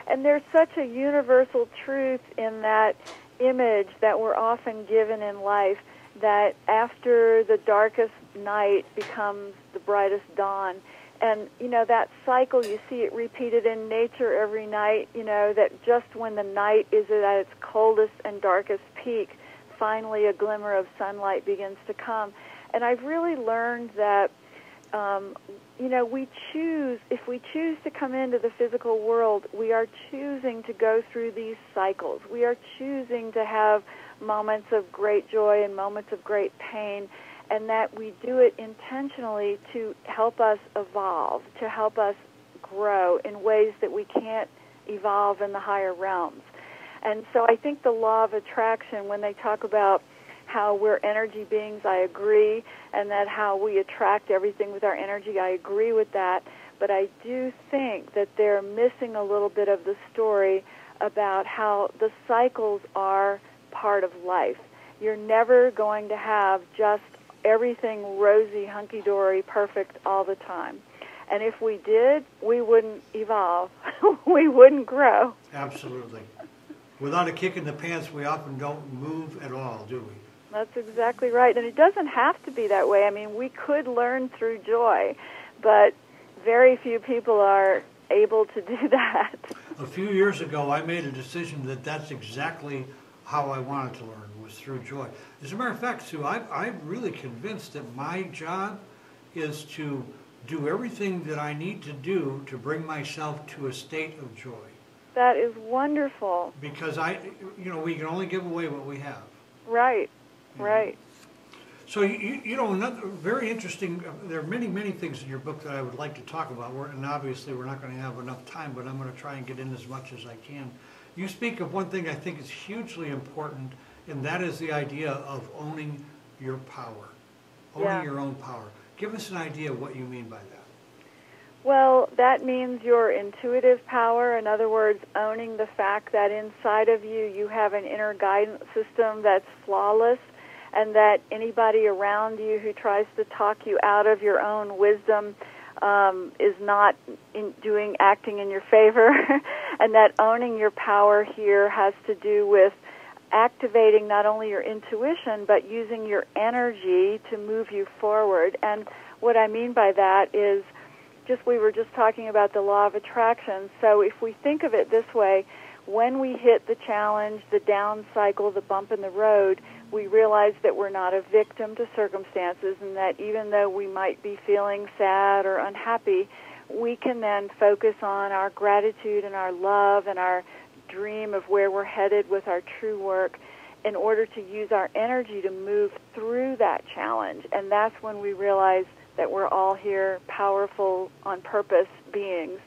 And there's such a universal truth in that image that we're often given in life, that after the darkest night becomes the brightest dawn. And, that cycle, you see it repeated in nature every night, that just when the night is at its coldest and darkest peak, finally a glimmer of sunlight begins to come. And I've really learned that, if we choose to come into the physical world, we are choosing to go through these cycles. We are choosing to have moments of great joy and moments of great pain, and that we do it intentionally to help us evolve, to help us grow in ways that we can't evolve in the higher realms. And so I think the law of attraction, when they talk about how we're energy beings, I agree, and that how we attract everything with our energy, I agree with that. But I do think that they're missing a little bit of the story about how the cycles are part of life. You're never going to have just everything rosy, hunky-dory, perfect all the time. And if we did, we wouldn't evolve. We wouldn't grow. Absolutely. Without a kick in the pants, we often don't move at all, do we? That's exactly right. And it doesn't have to be that way. I mean, we could learn through joy, but very few people are able to do that. A few years ago, I made a decision that that's exactly how I wanted to learn, was through joy. As a matter of fact, Sue, I'm really convinced that my job is to do everything that I need to do to bring myself to a state of joy. That is wonderful. Because we can only give away what we have. Right, right. So, another very interesting, there are many, many things in your book that I would like to talk about, and obviously we're not going to have enough time, but I'm going to try and get in as much as I can. You speak of one thing I think is hugely important, and that is the idea of owning your power, owning your own power. Give us an idea of what you mean by that. Well, that means your intuitive power. In other words, owning the fact that inside of you have an inner guidance system that's flawless, and that anybody around you who tries to talk you out of your own wisdom is not acting in your favor, and that owning your power here has to do with activating not only your intuition, but using your energy to move you forward. And what I mean by that is, we were just talking about the law of attraction. So if we think of it this way, when we hit the challenge, the down cycle, the bump in the road, we realize that we're not a victim to circumstances, and that even though we might be feeling sad or unhappy, we can then focus on our gratitude and our love and our dream of where we're headed with our true work in order to use our energy to move through that challenge. And that's when we realize that we're all here powerful on purpose beings,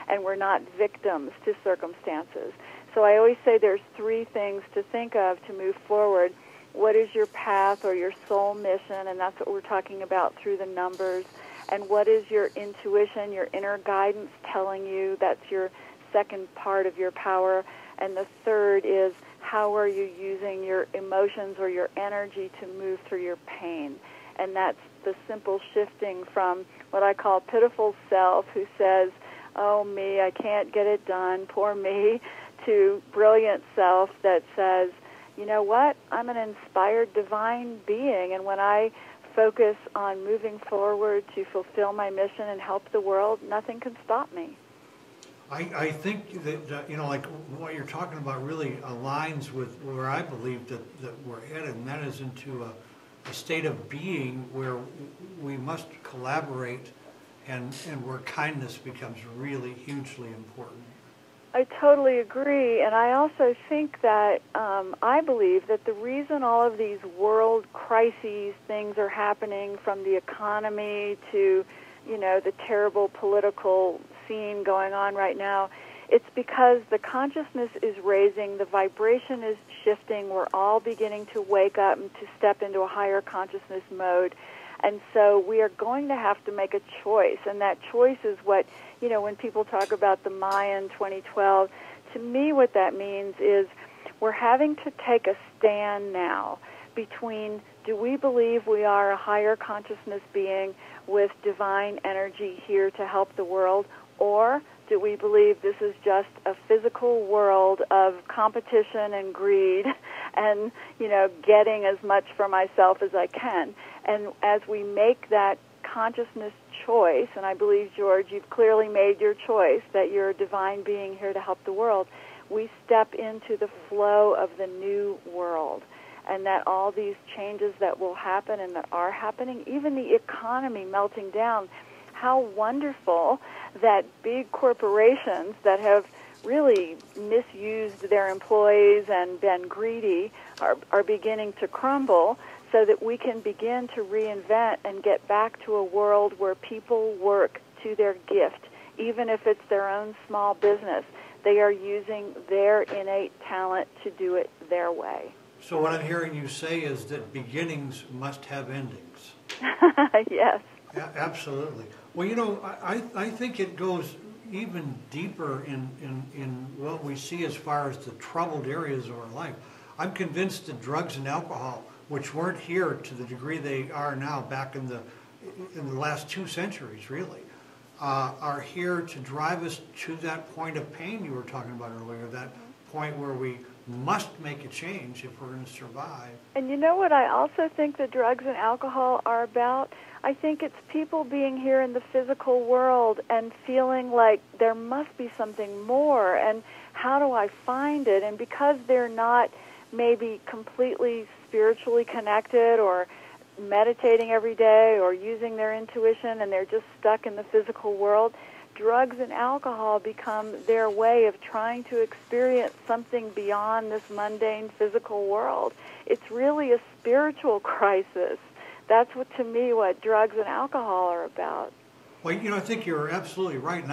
and we're not victims to circumstances. So I always say there's three things to think of to move forward. What is your path or your soul mission? And that's what we're talking about through the numbers. And what is your intuition, your inner guidance telling you? That's your second part of your power. And the third is, how are you using your emotions or your energy to move through your pain? And that's the simple shifting from what I call pitiful self, who says, oh, me, I can't get it done, poor me, to brilliant self that says, you know what, I'm an inspired divine being, and when I focus on moving forward to fulfill my mission and help the world, nothing can stop me. I think that like what you're talking about really aligns with where I believe that we're headed, and that is into a state of being where we must collaborate, and where kindness becomes really hugely important. I totally agree, and I also think that I believe that the reason all of these world crises things are happening, from the economy to, the terrible political scene going on right now, it's because the consciousness is raising, the vibration is shifting, we're all beginning to wake up and to step into a higher consciousness mode. And so we are going to have to make a choice, and that choice is what, when people talk about the Mayan 2012, to me what that means is we're having to take a stand now between, do we believe we are a higher consciousness being with divine energy here to help the world, or do we believe this is just a physical world of competition and greed and, getting as much for myself as I can? And as we make that consciousness choice, and I believe, George, you've clearly made your choice that you're a divine being here to help the world, we step into the flow of the new world. And that all these changes that will happen and that are happening, even the economy melting down, how wonderful that big corporations that have really misused their employees and been greedy are beginning to crumble, so that we can begin to reinvent and get back to a world where people work to their gift, even if it's their own small business. They are using their innate talent to do it their way. So what I'm hearing you say is that beginnings must have endings. Yes. Yeah, absolutely. Well, I think it goes even deeper in what we see as far as the troubled areas of our life. I'm convinced that drugs and alcohol which weren't here to the degree they are now back in the last 2 centuries, really, are here to drive us to that point of pain you were talking about earlier, that point where we must make a change if we're going to survive. And you know what I also think the drugs and alcohol are about? I think it's people being here in the physical world and feeling like there must be something more, and how do I find it? And because they're not maybe completely spiritually connected or meditating every day or using their intuition, and they're just stuck in the physical world, drugs and alcohol become their way of trying to experience something beyond this mundane physical world. It's really a spiritual crisis. That's what, to me, what drugs and alcohol are about. Well, you know, I think you're absolutely right, and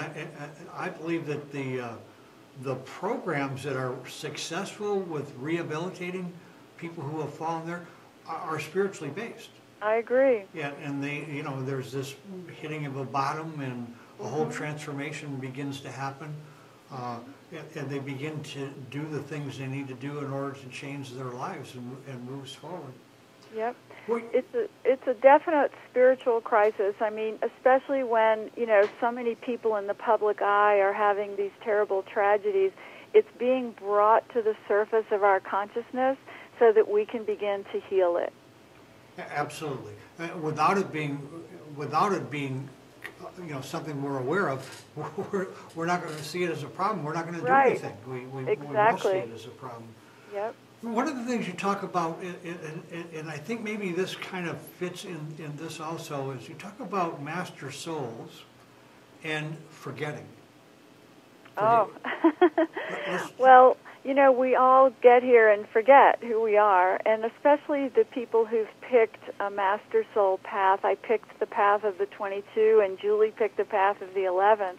I believe that the programs that are successful with rehabilitating people who have fallen there are spiritually based. I agree. Yeah, and they, you know, there's this hitting of a bottom, and a whole transformation begins to happen, and they begin to do the things they need to do in order to change their lives and moves forward. Yep. It's a definite spiritual crisis. I mean, especially when, you know, so many people in the public eye are having these terrible tragedies. It's being brought to the surface of our consciousness so that we can begin to heal it. Absolutely. Without it being, you know, something we're aware of, we're not going to see it as a problem. We're not going to do anything. We must see it as a problem. Yep. One of the things you talk about, and I think maybe this kind of fits in this also, is you talk about master souls and forgetting. Oh. Well, you know, we all get here and forget who we are, and especially the people who've picked a master soul path. I picked the path of the 22, and Julie picked the path of the 11.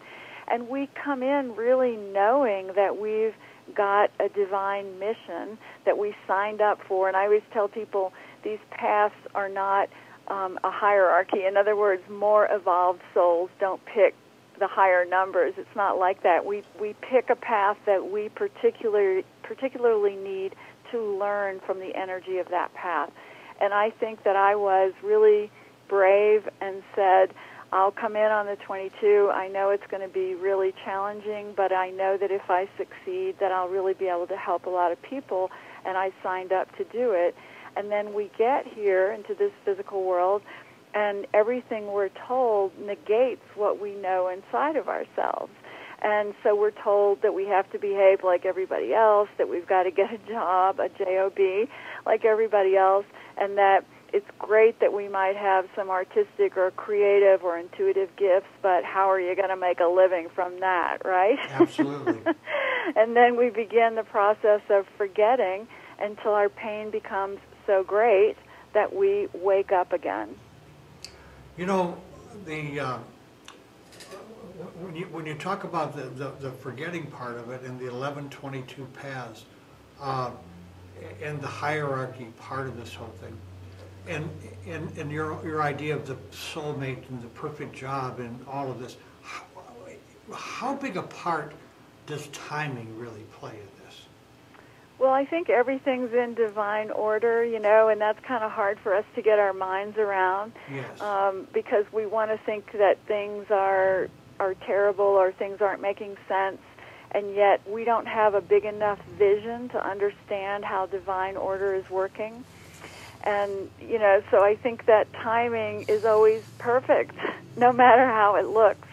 And we come in really knowing that we've got a divine mission that we signed up for. And I always tell people these paths are not a hierarchy. In other words, more evolved souls don't pick the higher numbers. It's not like that. We pick a path that we particularly need to learn from the energy of that path. And I think that I was really brave and said, I'll come in on the 22. I know it's going to be really challenging, but I know that if I succeed, that I'll really be able to help a lot of people, and I signed up to do it. And then we get here into this physical world, and everything we're told negates what we know inside of ourselves. And so we're told that we have to behave like everybody else, that we've got to get a job, a job, like everybody else, and that it's great that we might have some artistic or creative or intuitive gifts, but how are you going to make a living from that, right? Absolutely. And then we begin the process of forgetting until our pain becomes so great that we wake up again. You know, when you talk about the forgetting part of it and the 1122 paths and the hierarchy part of this whole thing, and your idea of the soulmate and the perfect job and all of this, how big a part does timing really play in this? Well, I think everything's in divine order, you know, and that's kind of hard for us to get our minds around. Yes. Because we want to think that things are terrible or things aren't making sense, and yet we don't have a big enough vision to understand how divine order is working. And, you know, so I think that timing is always perfect, no matter how it looks.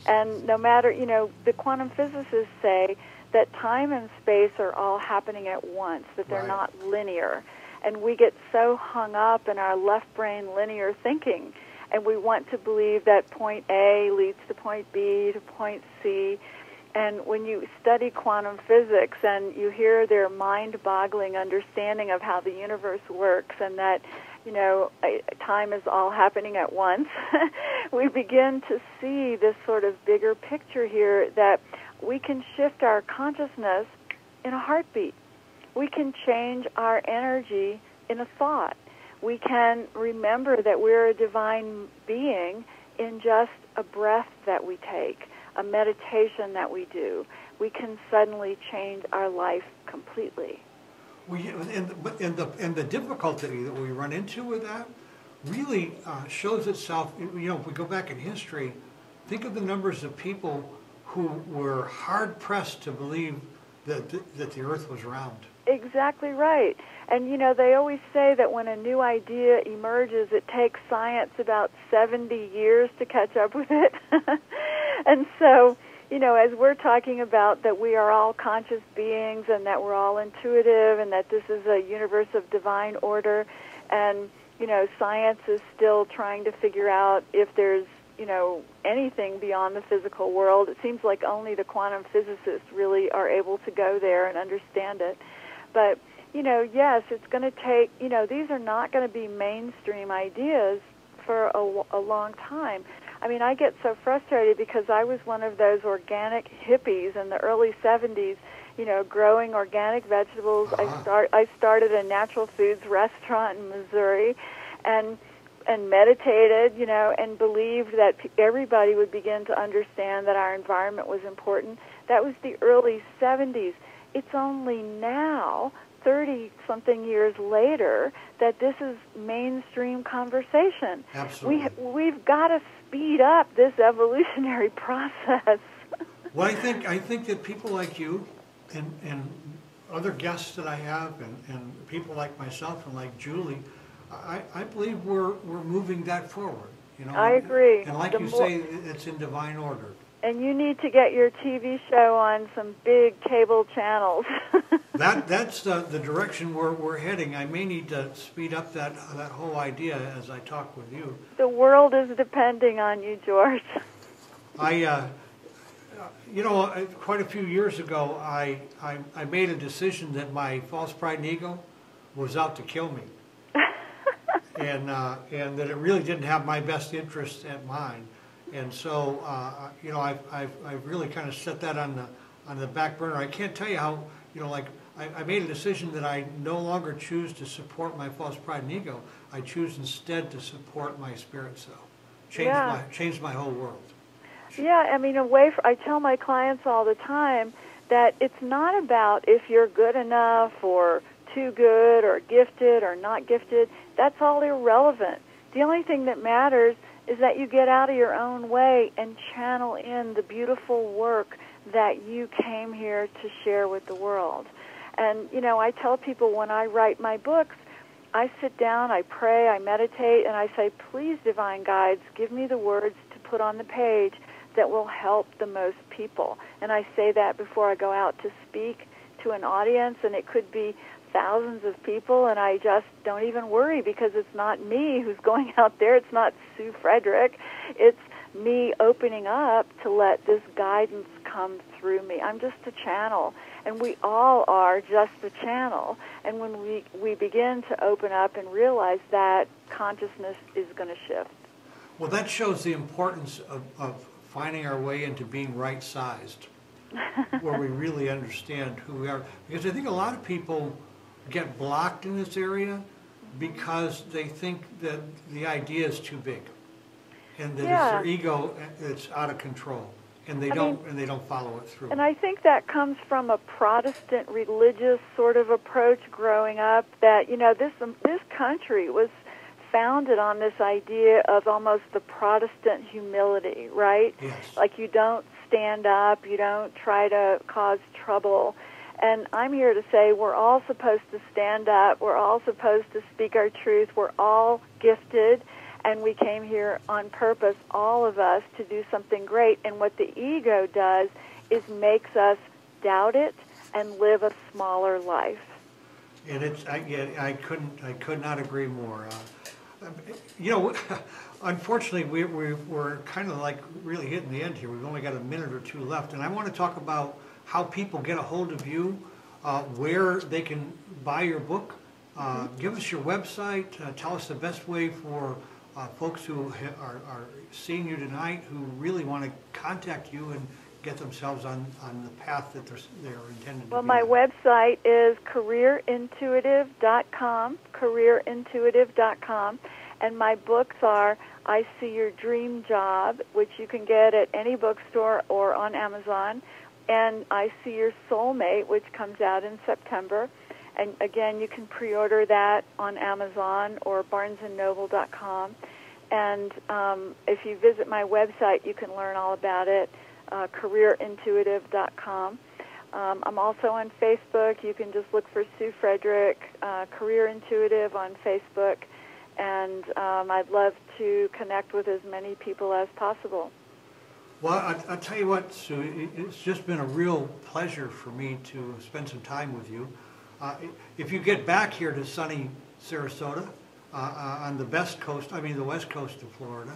And no matter, you know, the quantum physicists say that time and space are all happening at once, that they're not linear. And we get so hung up in our left brain linear thinking, and we want to believe that point A leads to point B to point C. And when you study quantum physics and you hear their mind-boggling understanding of how the universe works and that, you know, time is all happening at once, we begin to see this sort of bigger picture here that we can shift our consciousness in a heartbeat. We can change our energy in a thought. We can remember that we're a divine being in just a breath that we take, a meditation that we do. We can suddenly change our life completely. Well, yeah, and the difficulty that we run into with that really shows itself. You know, if we go back in history, think of the numbers of people who were hard pressed to believe that the Earth was round. Exactly right. And, you know, they always say that when a new idea emerges, it takes science about 70 years to catch up with it. And so, you know, as we're talking about that we are all conscious beings and that we're all intuitive and that this is a universe of divine order, and, you know, science is still trying to figure out if there's, you know, anything beyond the physical world. It seems like only the quantum physicists really are able to go there and understand it. But, you know, yes, it's going to take, you know, these are not going to be mainstream ideas for a long time. I mean, I get so frustrated because I was one of those organic hippies in the early 70s, you know, growing organic vegetables. I started a natural foods restaurant in Missouri and meditated, you know, and believed that everybody would begin to understand that our environment was important. That was the early 70s. It's only now, 30-something years later, that this is mainstream conversation. Absolutely. We've got to speed up this evolutionary process. Well, I think that people like you and other guests that I have and people like myself and like Julie, I believe we're moving that forward. You know, I agree. And like you say, it's in divine order. And you need to get your TV show on some big cable channels. That's the direction we're heading. I may need to speed up that whole idea as I talk with you. The world is depending on you, George. You know, quite a few years ago, I made a decision that my false pride and ego was out to kill me, and that it really didn't have my best interest at mind. And so, you know, I've really kind of set that on the back burner. I can't tell you how, you know, like I made a decision that I no longer choose to support my false pride and ego. I choose instead to support my spirit self. Change my whole world. Yeah, I mean, I tell my clients all the time that it's not about if you're good enough or too good or gifted or not gifted. That's all irrelevant. The only thing that matters is that you get out of your own way and channel in the beautiful work that you came here to share with the world. And, you know, I tell people when I write my books, I sit down, I pray, I meditate, and I say, please, divine guides, give me the words to put on the page that will help the most people. And I say that before I go out to speak to an audience, and it could be thousands of people, and I just don't even worry because it's not me who's going out there. It's not Sue Frederick. It's me opening up to let this guidance come through me. I'm just a channel, and we all are just a channel. And when we begin to open up and realize that, consciousness is going to shift. Well, that shows the importance of finding our way into being right-sized, where we really understand who we are. Because I think a lot of people get blocked in this area because they think that the idea is too big, and that it's their ego that's out of control, and they don't follow it through. And I think that comes from a Protestant religious sort of approach growing up. That, you know, this country was founded on this idea of almost the Protestant humility, right? Yes. Like you don't stand up, you don't try to cause trouble. And I'm here to say we're all supposed to stand up. We're all supposed to speak our truth. We're all gifted, and we came here on purpose, all of us, to do something great. And what the ego does is makes us doubt it and live a smaller life. And I could not agree more. You know, unfortunately, we're kind of like really hitting the end here. We've only got a minute or two left, and I want to talk about how people get a hold of you, where they can buy your book. Give us your website. Tell us the best way for folks who are seeing you tonight, who really want to contact you and get themselves on the path that they're intended to be. Well, my website is careerintuitive.com, careerintuitive.com, and my books are I See Your Dream Job, which you can get at any bookstore or on Amazon, and I See Your Soulmate, which comes out in September, And again, you can pre-order that on Amazon or barnesandnoble.com. And if you visit my website, you can learn all about it, careerintuitive.com. I'm also on Facebook. You can just look for Sue Frederick, Career Intuitive on Facebook. And I'd love to connect with as many people as possible. Well, I'll tell you what, Sue, it's just been a real pleasure for me to spend some time with you. If you get back here to sunny Sarasota, on the West Coast of Florida,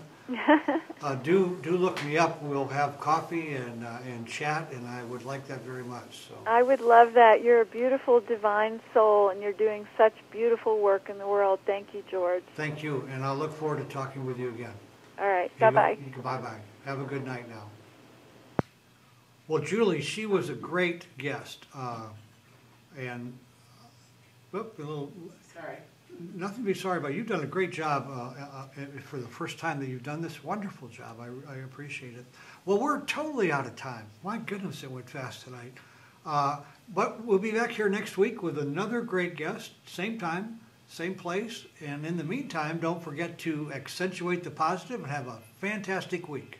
do look me up. We'll have coffee and chat, and I would like that very much. So I would love that. You're a beautiful, divine soul, and you're doing such beautiful work in the world. Thank you, George. Thank you, and I'll look forward to talking with you again. All right. Bye-bye. Bye-bye. Have a good night now. Well, Julie, she was a great guest, and a little. Sorry. Nothing to be sorry about. You've done a great job for the first time that you've done this. Wonderful job. I appreciate it. Well, we're totally out of time. My goodness, it went fast tonight. But we'll be back here next week with another great guest, same time, same place. And in the meantime, don't forget to accentuate the positive and have a fantastic week.